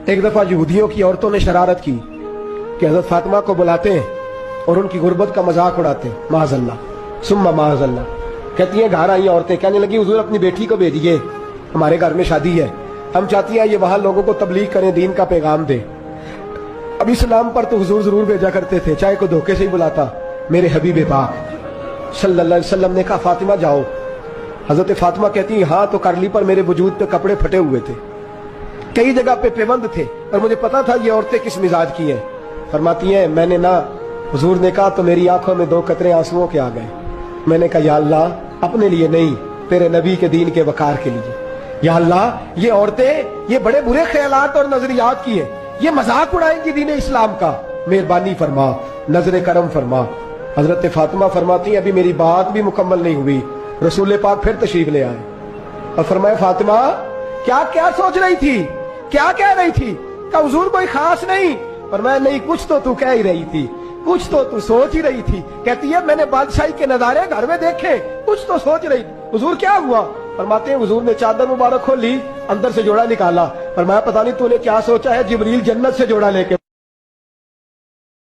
ایک دفعہ یہودیوں کی عورتوں نے شرارت کی کہ حضرت فاطمہ کو بلاتے ہیں اور ان کی غربت کا مذاق اڑاتے ہیں، معاذ اللہ ثم معاذ اللہ۔ کہتی ہیں گھر آئی عورتیں کہنے لگی حضور اپنی بیٹی کو بھیجیے، ہمارے گھر میں شادی ہے، ہم چاہتی ہیں یہ وہاں لوگوں کو تبلیغ کریں، دین کا پیغام دے۔ اب اسلام پر تو حضور ضرور بھیجا کرتے تھے، چاہے کوئی دھوکے سے ہی بلاتا۔ میرے حبیب پاک صلی اللہ علیہ وسلم نے کہا فاطمہ جاؤ۔ حضرت فاطمہ کہتی ہیں ہاں تو کر لی، پر میرے وجود پہ کپڑے پھٹے ہوئے تھے، کئی جگہ پہ پیوند تھے، اور مجھے پتا تھا یہ عورتیں کس مزاج کی ہیں۔ فرماتی ہیں میں نے نہ، حضور نے کہا تو میری آنکھوں میں 2 قطرے آنسوؤں کے آ گئے۔ میں نے کہا یا اللہ اپنے لیے نہیں، تیرے نبی کے دین کے وقار کے لیے۔ یا اللہ یہ عورتیں یہ بڑے برے خیالات اور نظریات کی ہیں، یہ مذاق اڑائیں گی دین اسلام کا، مہربانی فرما، نظر کرم فرما۔ حضرت فاطمہ فرماتی ہیں ابھی میری بات بھی مکمل نہیں ہوئی، رسول پاک پھر تشریف لے آئے اور فرمایا فاطمہ کیا کیا سوچ رہی تھی، کیا کہہ رہی تھی؟ کہ حضور کوئی خاص نہیں۔ فرمایا نہیں کچھ تو کہہ ہی رہی تھی، کچھ تو سوچ ہی رہی تھی۔ کہتی ہے میں نے بادشاہی کے نظارے گھر میں دیکھے، کچھ تو سوچ رہی تھی۔ حضور کیا ہوا؟ فرماتے ہیں حضور نے چادر مبارک کھولی، اندر سے جوڑا نکالا۔ فرمایا پتہ نہیں تو نے کیا سوچا ہے، جبریل جنت سے جوڑا لے کے